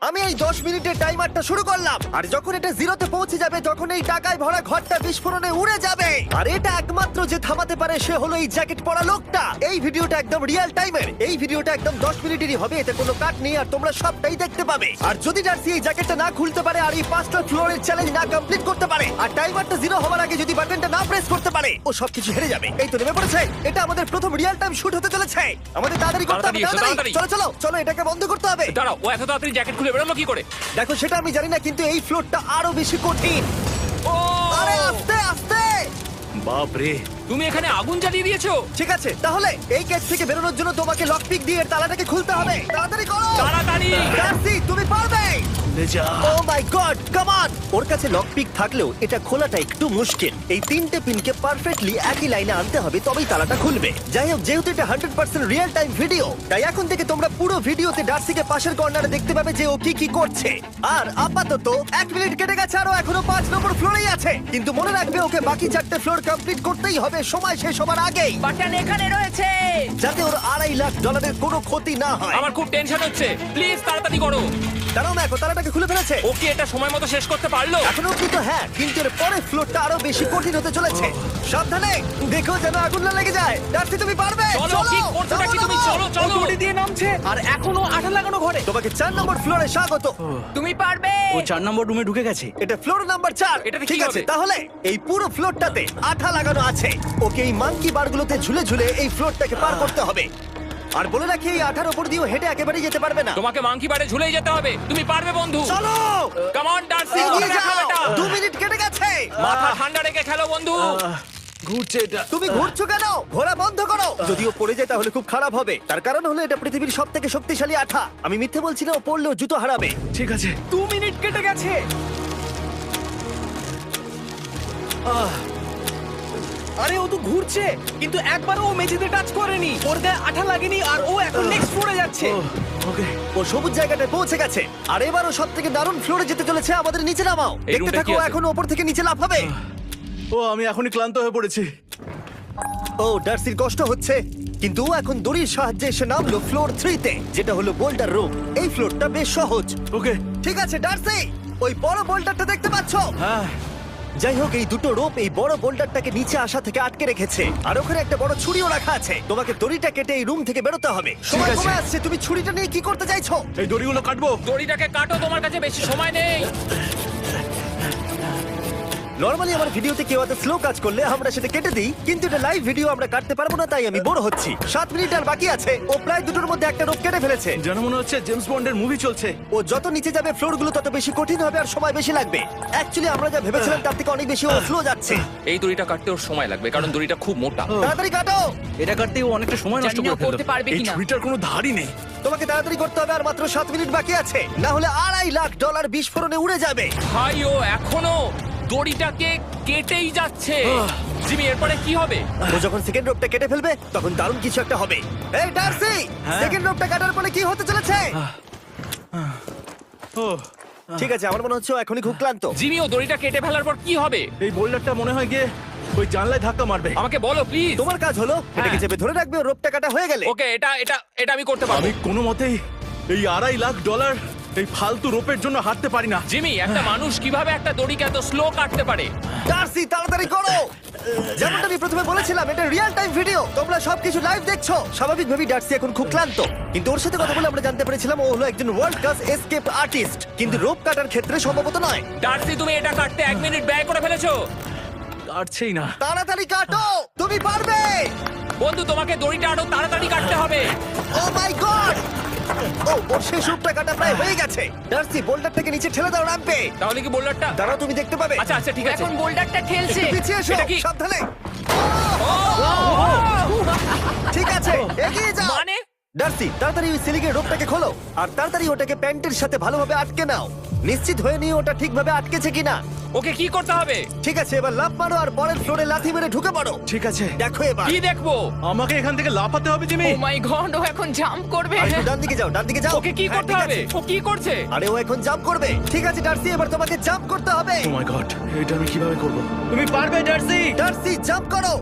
আমি এই 10 মিনিটের টাইমারটা শুরু করলাম, আর যখন এটা জিরোতে পৌঁছে যাবে তখন এই টাকায় ভরা ঘরটা বিস্ফোরণে উড়ে যাবে। আর এটা একমাত্র যে থামাতে পারে সে হলো এই জ্যাকেট পরা লোকটা। এই ভিডিওটা একদম রিয়েল টাইমের, এই ভিডিওটা একদম 10 মিনিটেরই হবে, এতে কোনো কাট নেই আর তোমরা সবটাই দেখতে পাবে। আর যদি ডার্সি এই জ্যাকেটটা না খুলতে পারে আর এই 5টা ফ্লোরের চ্যালেঞ্জ না কমপ্লিট করতে পারে আর টাইমারটা জিরো হওয়ার আগে যদি বাটনটা না প্রেস করতে পারে, ও সবকিছু হেরে যাবে। এই তো নেমে পড়েছে, এটা আমাদের প্রথম রিয়েল টাইম শুট হতে চলেছে। আমাদের তাড়াতাড়ি করতে হবে, তাড়াতাড়ি চলো চলো চলো, এটাকে বন্ধ করতে হবে। দাঁড়াও, ও এত তাড়াতাড়ি জ্যাকেট খুলে বেরোলো কি করে? দেখো সেটা আমি জানি না, কিন্তু এই ফ্লোরটা আরো বেশি কঠিন। ও আরে আস্তে আস্তে। বাপ রে, তুমি এখানে আগুন জ্বালিয়ে দিয়েছো? ঠিক আছে, তাহলে এই গেট থেকে বেরোনোর জন্য তোমাকে লক পিক দিয়ে এর তালাটাকে খুলতে হবে। তাড়াতাড়ি করো তাড়াতাড়ি। ডার্সি, তুমি পারবে। যা। ও মাই গড, কাম অন। ওর কাছে লক পিক থাকলেও এটা খোলাটা একটু মুশকিল। এই 3টে পিনকে পারফেক্টলি একই লাইনে আনতে হবে, তবেই তালাটা খুলবে। যাই হোক, যেহেতু এটা 100% রিয়েল টাইম ভিডিও, তাই এখন থেকে তোমরা পুরো ভিডিওতে ডার্সিকে পাশের কর্নারে দেখতে পাবে যে ও কি কি করছে। আর আপাতত 1 মিনিট কেটে গেছে, আরো এখনো 5 নম্বর ফ্লোরেই আছে। কিন্তু মনে রাখবে, ওকে বাকি 4টে ফ্লোর কমপ্লিট করতেই হবে সময় শেষ হবার আগেই, বাটন এখানে রয়েছে। যাতে ওর $2.5 লাখ কোনো ক্ষতি না হয়। আমার খুব টেনশন হচ্ছে, প্লিজ তাড়াতাড়ি করো। দাঁড়াও, দেখো তালাটাকে খুলে ফেলেছে। ও কি এটা সময় মতো শেষ করতে পারলো? এখনো অব্দি তো হ্যাঁ, কিন্তু এর পরের ফ্লোরটা আরো বেশি কঠিন হতে চলেছে। সাবধানে, দেখো যেন আগুন না লেগে যায়। ডার্সি, তুমি পারবে। চলো, কি করছো নাকি তুমি? চলো চলো। দড়ি দিয়ে নামছে আর এখনো আঠা লাগানো ঘরে। তোমাকে 4 নম্বর ফ্লোরে স্বাগত। তুমি পারবে। ও 4 নম্বর রুমে ঢুকে গেছে। এটা ফ্লোর নাম্বার 4। এটাতে কি ঠিক আছে, হবে? তাহলে এই পুরো ফ্লোরটাতে আঠা লাগানো আছে। ওকে এই মাঙ্কি বারগুলোতে ঝুলে ঝুলে এই ফ্লোরটাকে পার করতে হবে। আর বলে রাখি, এই আঠার উপর দিয়েও হেঁটে একেবারেই যেতে পারবে না। তোমাকে মাংকি বারে ঝুলেই যেতে হবে। তুমি পারবে বন্ধু। চলো, কাম অন ডার্সি, এগিয়ে করে দেখাও যাও। এটা। 2 মিনিট কেটে গেছে। মাথা ঠান্ডা রেখে খেলো বন্ধু। ঘুরছে এটা। তুমি ঘুরছো কেন? ঘোরা বন্ধ করো। যদিও পড়ে যায় তাহলে খুব খারাপ হবে। তার কারণ হলো এটা পৃথিবীর সবথেকে শক্তিশালী আঠা। আমি মিথ্যে বলছি না, ও পড়লেও জুতো হারাবে। ঠিক আছে। 2 মিনিট কেটে গেছে। আরে ও তো ঘুরছে, কিন্তু একবারও ও মেঝেতে টাচ করেনি। ওর গায়ে আঠা লাগেনি আর ও এখন নেক্সট ফ্লোরে যাচ্ছে। ওকে। ও সবুজ জায়গাটায় পৌঁছে গেছে। আর এবারও সব থেকে দারুণ ফ্লোরে যেতে চলেছে। আমাদের নিচে নামাও। এই দেখতে রুমটা থাকো, কি আছে? এখন ওপর থেকে নিচে লাফাবে। ও আমি এখনই ক্লান্ত হয়ে পড়েছি। ও, ডার্সির কষ্ট হচ্ছে, কিন্তু ও এখন দড়ির সাহায্যে এসে নামলো ফ্লোর 3-তে, যেটা হলো বোল্ডার রুম। এই ফ্লোরটা বেশ সহজ। ওকে। ঠিক আছে ডার্সি, ওই বড় বোল্ডারটা দেখতে পাচ্ছ? হ্যাঁ। যাই হোক, এই দুটো রোপ এই বড় বোল্ডারটাকে নিচে আসা থেকে আটকে রেখেছে। আর ওখানে একটা বড় ছুরিও রাখা আছে। তোমাকে দড়িটা কেটে এই রুম থেকে বেরোতে হবে। সময় আছে। কমে আসছে, তুমি ছুরিটা নিয়ে কি করতে চাইছো? এই দড়িগুলো কাটবো। দড়িটাকে কাটো, তোমার কাছে বেশি সময় নেই। নরমালি আমার ভিডিওতে কেউ এত স্লো কাজ করলে আমরা সেটা কেটে দিই, কিন্তু এটা লাইভ ভিডিও আমরা কাটতে পারবো না, তাই আমি বোর হচ্ছি। 7 মিনিট আর বাকি আছে। ও প্রায় দুটোর মধ্যে একটা রোপ কেটে ফেলেছে। যেন মনে হচ্ছে জেমস বন্ডের মুভি চলছে। ও যত নিচে যাবে ফ্লোরগুলো তত বেশি কঠিন হবে আর সময় বেশি লাগবে। অ্যাকচুয়ালি আমরা যা ভেবেছিলাম তার থেকে অনেক বেশি ও স্লো যাচ্ছে। এই দড়িটা কাটতে ওর সময় লাগবে, কারণ দড়িটা খুব মোটা। তাড়াতাড়ি কাটো। এটা কাটতেই ও অনেকটা সময় নষ্ট জানি না করে ও করতে ফেললো। পারবে এই কিনা। ছুরিটার কোনো ধারই নেই। তোমাকে তাড়াতাড়ি করতে হবে, আর মাত্র 7 মিনিট বাকি আছে, না হলে $2.5 লাখ বিস্ফোরণে উড়ে যাবে। ভাই, ও এখনো দড়িটাকে কেটেই যাচ্ছে। জিমি, এরপরে কি হবে? ও যখন সেকেন্ড রোপটা কেটে ফেলবে তখন দারুণ কিছু একটা হবে। এই ডার্সি, সেকেন্ড রোপটা কাটার পরে কি হতে চলেছে? ও ঠিক আছে, আমার মনে হচ্ছে ও এখনই খুব ক্লান্ত। জিমি, ও দড়িটা কেটে ফেলার পর কি হবে? এই বোল্ডারটা মনে হয় গিয়ে ওই জানলায় ধাক্কা মারবে। আমাকে বলো প্লিজ। তোমার কাজ হলো এটাকে চেপে ধরে রাখবে, ও রোপটা কাটা হয়ে গেলে। ওকে, এটা এটা এটা আমি করতে পারবো। আমি কোনো মতেই এই $2.5 লাখ এই ফালতু রোপের জন্য হারতে পারি না। জিমি, একটা মানুষ কিভাবে একটা দড়িকে এত স্লো কাটতে পারে? ডার্সি, তাড়াতাড়ি করো। যেমনটা আমি প্রথমে বলেছিলাম, এটা রিয়েল টাইম ভিডিও, তোমরা সবকিছু লাইভ দেখছো। স্বাভাবিকভাবেই ডার্সি এখন খুব ক্লান্ত, কিন্তু ওর সাথে কথা বলে আমরা জানতে পেরেছিলাম ও হলো একজন ওয়ার্ল্ড ক্লাস এসকেপ আর্টিস্ট, কিন্তু রোপ কাটার ক্ষেত্রে সম্ভবত নয়। ডার্সি, তুমি এটা কাটতে 1 মিনিট ব্যয় করে ফেলেছো। কাটছেই না। তাড়াতাড়ি কাটো, তুমি পারবে। বন্ধু, তোমাকে দড়িটা আরো তাড়াতাড়ি কাটতে হবে। ও মাই গড! ও, ওর শেষ রূপটা কাটা প্রায় হয়ে গেছে। ডার্সি, বোল্ডারটাকে নিচে ঠেলে দাও রাম্পে। তাহলে কি বোল্ডারটা? দাঁড়াও, তুমি দেখতে পাবে। আচ্ছা আচ্ছা, ঠিক আছে। এখন বোল্ডারটা ঠেলছে। একটু পিছিয়ে এসো, এটা কি? সাবধানে। ঠিক আছে, এগিয়ে যাও। মানে? ডার্সি, তাড়াতাড়ি ওই সিলিংয়ের রোপটাকে খোলো আর তাড়াতাড়ি ওটাকে প্যান্টের সাথে ভালোভাবে আটকে নাও। নিশ্চিত হয়ে নিয়ে ওটা ঠিকভাবে আটকেছে কিনা। ওকে কি করতে হবে? ঠিক আছে, এবার লাফ মারো আর পরের ফ্লোরে লাথি মেরে ঢুকে পড়ো। ঠিক আছে। দেখো এবার। কি দেখবো? আমাকে এখান থেকে লাফাতে হবে জিমি। ও মাই গড, ও এখন জাম্প করবে। আর একটু ডান দিকে যাও, ডান দিকে যাও। ওকে কি হ্যাঁ, করতে ঠিক হবে? আছে। ও কি করছে? আরে ও এখন জাম্প করবে। ঠিক আছে ডার্সি, এবার তোমাকে জাম্প করতে হবে। ও মাই গড, এটা আমি কিভাবে করব? তুমি পারবে ডার্সি। ডার্সি, জাম্প করো।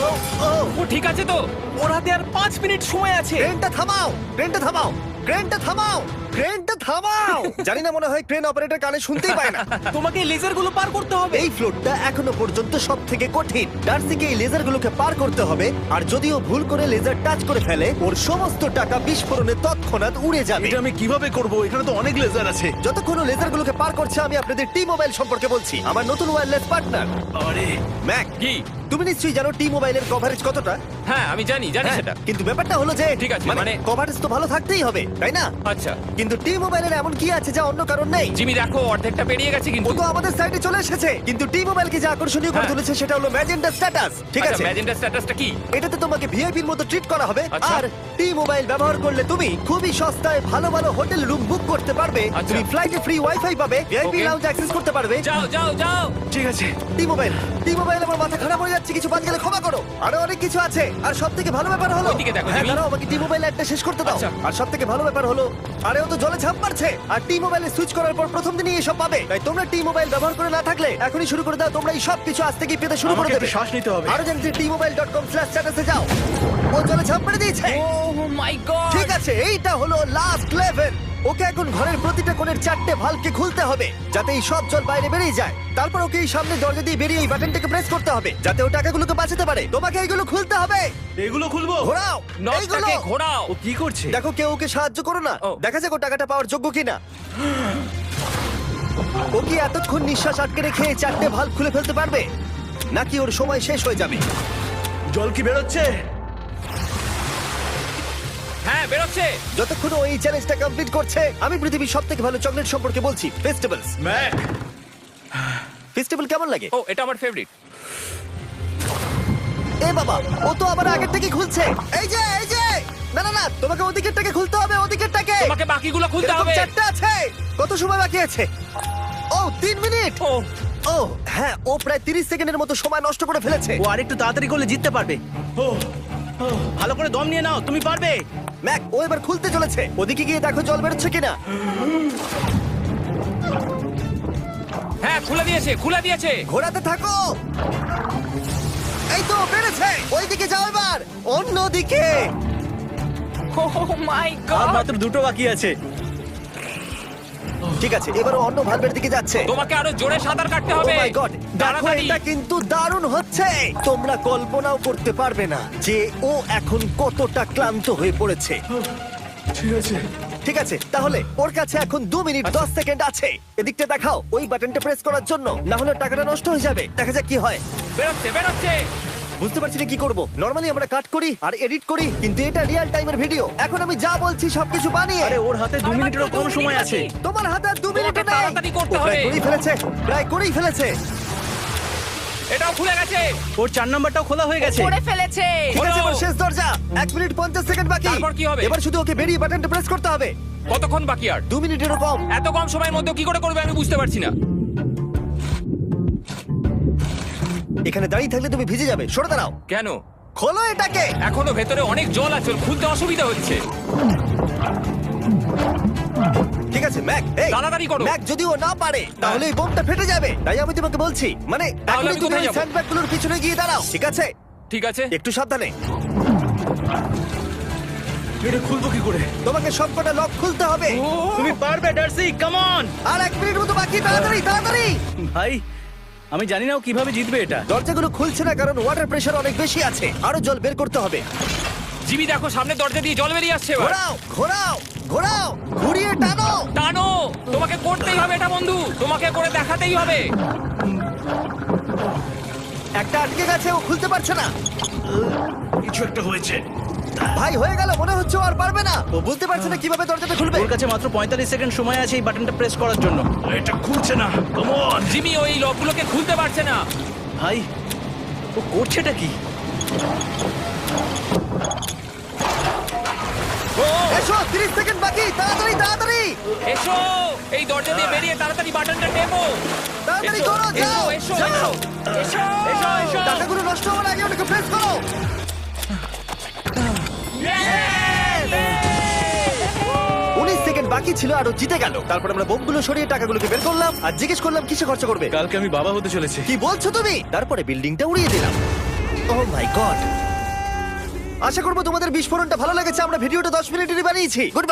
ও ও ও ঠিক আছে তো? ওর হাতে আর 5 মিনিট সময় আছে। ক্রেনটা থামাও, ক্রেনটা থামাও, ক্রেনটা থামাও, ক্রেনটা থামাও। জানি না, মনে হয় ক্রেন অপারেটর কানে শুনতেই পায় না। তোমাকে লেজার গুলো পার করতে হবে। এই ফ্লোরটা এখনো পর্যন্ত সব থেকে কঠিন। ডার্সিকে এই লেজারগুলোকে পার করতে হবে, আর যদিও ভুল করে লেজার টাচ করে ফেলে, ওর সমস্ত টাকা বিস্ফোরণে তৎক্ষণাৎ উড়ে যাবে। এটা আমি কিভাবে করব? এখানে তো অনেক লেজার আছে। যতক্ষণ ও লেজারগুলোকে পার করছে, আমি আপনাদের টি মোবাইল সম্পর্কে বলছি, আমার নতুন ওয়্যারলেস পার্টনার আরে ম্যাক। কি? তুমি নিশ্চয়ই জানো টি মোবাইলের কভারেজ কতটা? হ্যাঁ আমি জানি হ্যাঁ, সেটা। কিন্তু ব্যাপারটা হলো যে ঠিক আছে, মানে- কভারেজ তো ভালো থাকতেই হবে, তাই না? আচ্ছা কিন্তু টি মোবাইলের এমন কি আছে যা অন্য কারণ নেই? জিমি দেখো অর্ধেকটা পেরিয়ে গেছে ও কিন্তু। তো আমাদের সাইডে চলে এসেছে, কিন্তু টি মোবাইলকে যে আকর্ষণীয় করে হ্যাঁ। তুলেছে সেটা হলো ম্যাজেন্টা স্ট্যাটাস। ঠিক আছে, ম্যাজেন্টা স্ট্যাটাসটা কি? এটাতে তোমাকে ভিআইপির মতো ট্রিট করা হবে। আচ্ছা। আর টি মোবাইল ব্যবহার করলে তুমি খুবই সস্তায় ভালো ভালো হোটেল রুম বুক করতে পারবে। আচ্ছা। তুমি ফ্লাইটে ফ্রি ওয়াইফাই পাবে, ভিআইপি Okay. লাউঞ্জ অ্যাক্সেস করতে পারবে। যাও যাও যাও। ঠিক আছে। টি মোবাইল, টি মোবাইল, আমার মাথা খারাপ হয়ে যাচ্ছে, কিছু বাদ গেলে ক্ষমা করো। আরো অনেক কিছু আছে, আর সব থেকে ভালো ব্যাপার হলো, ওইদিকে দেখো, হ্যাঁ জিমি। দাঁড়াও, আমাকে টি মোবাইল একটা শেষ করতে দাও। আচ্ছা। আর সব থেকে ভালো ব্যাপার হলো, আরে ও তো জলে ঝাঁপ মারছে, আর টি মোবাইলে সুইচ করার পর প্রথম দিনই এসব পাবে। তাই তোমরা টি মোবাইল ব্যবহার করে না থাকলে এখনই শুরু করে দাও। তোমরা এই সব কিছু আজ থেকেই পেতে শুরু করে আমাকে দেবে। একটু শ্বাস নিতে হবে। আরো জানতে tmobile.com/status-এ যাও। ও জলে ঝাঁপ মেরে দিয়েছে। ও মাই গড। ঠিক আছে, এইটা হলো লাস্ট লেভেল। ওকে এখন ঘরের প্রতিটা কোণের 4টে ভালভকে খুলতে হবে, যাতে এই সব জল বাইরে বেরিয়ে যায়। তারপর ওকে এই সামনে দরজা দিয়ে বেরিয়ে এই বাটনটাকে প্রেস করতে হবে, যাতে ও টাকাগুলোকে বাঁচাতে পারে। তোমাকে এইগুলো খুলতে হবে। এগুলো খুলবো? ঘোরাও এইগুলো। নটটাকে ঘোরাও। ও কি করছে? দেখো কেউ ওকে সাহায্য করো না, ও। দেখা যাক ও টাকাটা পাওয়ার যোগ্য কিনা। ও কি এতক্ষণ নিঃশ্বাস আটকে রেখে এই 4টে ভালভ খুলে ফেলতে পারবে, নাকি ওর সময় শেষ হয়ে যাবে? জল কি বেরোচ্ছে? হ্যাঁ বেরোচ্ছে। যতক্ষণ ও এই চ্যালেঞ্জটা কমপ্লিট করছে, আমি পৃথিবীর সবথেকে ভালো চকলেট সম্পর্কে বলছি, ফেস্টিভ্যালস। ম্যাক, ফেস্টিভ্যাল কেমন লাগে? ও এটা আমার ফেভারিট। এ বাবা, ও তো আবার আগের থেকে খুলছে। এই যে এই যে, না না না, তোমাকে ওদিকেরটাকে খুলতে হবে, ওদিকেরটাকে। তোমাকে বাকিগুলো খুলতে এরকম হবে। 4টে আছে। কত সময় বাকি আছে? ও 3 মিনিট। ও ও হ্যাঁ, ও প্রায় 30 সেকেন্ডের মতো সময় নষ্ট করে ফেলেছে। ও আরেকটু তাড়াতাড়ি করলে জিততে পারবে। ও ভালো করে দম নিয়ে নাও, তুমি পারবে। ম্যাক, ও এবার খুলতে চলেছে। ওদিকে গিয়ে দেখো জল বেরোচ্ছে কিনা। হ্যাঁ খুলে দিয়েছে, খুলে দিয়েছে। ঘোরাতে থাকো। এই তো বেড়েছে। ওইদিকে যাও এবার, অন্যদিকে। ও মাই আর গড। মাত্র 2টো বাকি আছে। ঠিক আছে, এবার ও অন্য ভালভের দিকে যাচ্ছে। তোমাকে আরো জোরে সাঁতার কাটতে ও হবে। মাই গড, দেখো তাড়াতাড়ি। এটা কিন্তু দারুণ হচ্ছে। তোমরা কল্পনাও করতে পারবে না যে ও এখন কতটা ক্লান্ত হয়ে পড়েছে। ঠিক আছে। ঠিক আছে, তাহলে ওর কাছে এখন 2 মিনিট 10 সেকেন্ড আছে। এদিকটা দেখাও ওই বাটনটা প্রেস করার জন্য, না হলে টাকাটা নষ্ট হয়ে যাবে। দেখা যাক কি হয়। বেরোচ্ছে বেরোচ্ছে। বুঝতে পারছি না কি করব। নরমালি আমরা কাট করি আর এডিট করি, কিন্তু এটা রিয়েল টাইমের ভিডিও। এখন আমি যা বলছি সবকিছু বানিয়ে। আরে ওর হাতে 2 আর মিনিটেরও মাত্র কম 2 সময় মিনিট আছে। বাকি। তোমার হাতে আর 2 মিনিট তোমাকে তাড়াতাড়ি করতে প্রায় হবে। করেই ফেলেছে, প্রায় করেই ফেলেছে। এটাও খুলে গেছে। ওর 4 নাম্বারটাও খোলা হয়ে গেছে। করে ফেলেছে। ঠিক আছে, এবার শেষ দরজা। 1 মিনিট 50 সেকেন্ড বাকি। তারপর কি হবে? এবার শুধু ওকে বেরিয়ে বাটনটা প্রেস করতে হবে। কতক্ষণ বাকি আর? 2 মিনিটেরও কম। এত কম সময়ের মধ্যে কি করে করবে আমি বুঝতে পারছি না। এখানে দাঁড়িয়ে থাকলে তুমি ভিজে যাবে, সরে দাঁড়াও। কেন? খোলো এটাকে। এখনো ভেতরে অনেক জল আছে, ওর খুলতে অসুবিধা হচ্ছে। ঠিক আছে ম্যাক, এই তাড়াতাড়ি করো। ম্যাক, যদি ও না পারে তাহলে এই বোমটা ফেটে যাবে। তাই আমি তোমাকে বলছি, মানে তাহলে এখনই আমি তুমি কোথায় ওই যাবো? স্যান্ডব্যাগগুলোর পিছনে গিয়ে দাঁড়াও, ঠিক আছে? ঠিক আছে। একটু সাবধানে। এটা খুলবো কি করে? তোমাকে সবকটা লক খুলতে হবে। তুমি পারবে ডার্সি, কাম অন। আর 1 মিনিট মতো বাকি, তাড়াতাড়ি তাড়াতাড়ি। ভাই আমি জানি না ও কিভাবে জিতবে এটা। দরজাগুলো খুলছে না কারণ ওয়াটার প্রেশার অনেক বেশি আছে। আরো জল বের করতে হবে। জিমি দেখো সামনে দরজা দিয়ে জল বেরিয়ে আসছে এবার। ঘোরাও ঘোরাও ঘোরাও, ঘুরিয়ে টানো। টানো। তোমাকে করতেই হবে এটা বন্ধু, তোমাকে করে দেখাতেই হবে। একটা আটকে গেছে, ও খুলতে পারছে না। কিছু একটা হয়েছে। ভাই হয়ে গেল, মনে হচ্ছে ও আর পারবে না। ও বুঝতে পারছে না কিভাবে দরজাটা খুলবে। ওর কাছে মাত্র 45 সেকেন্ড সময় আছে এই বাটনটা প্রেস করার জন্য। এটা খুলছে না। Come on. জিমি ওই লকগুলোকে খুলতে পারছে না। ভাই ও করছেটা কি? ও এসো, 30 সেকেন্ড বাকি, তাড়াতাড়ি তাড়াতাড়ি এসো, এই দরজা দিয়ে বেরিয়ে তাড়াতাড়ি বাটনটা টেপো। তাড়াতাড়ি এসো, করো, এসো, যাও এসো, যাও। এসো, এসো, এসো, এসো। টাকাগুলো নষ্ট হওয়ার আগে ওটাকে প্রেস করো। 19 সেকেন্ড বাকি ছিল আর ও জিতে গেল। তারপর আমরা বোমগুলো সরিয়ে টাকাগুলোকে বের করলাম আর জিজ্ঞেস করলাম কিসে খরচা করবে। কালকে আমি বাবা হতে চলেছি। কি বলছো তুমি? তারপরে বিল্ডিংটা উড়িয়ে দিলাম। ও মাই গড, আশা করবো তোমাদের বিস্ফোরণটা ভালো লেগেছে। আমরা ভিডিওটা 10 মিনিটেরই বানিয়েছি। Good bye.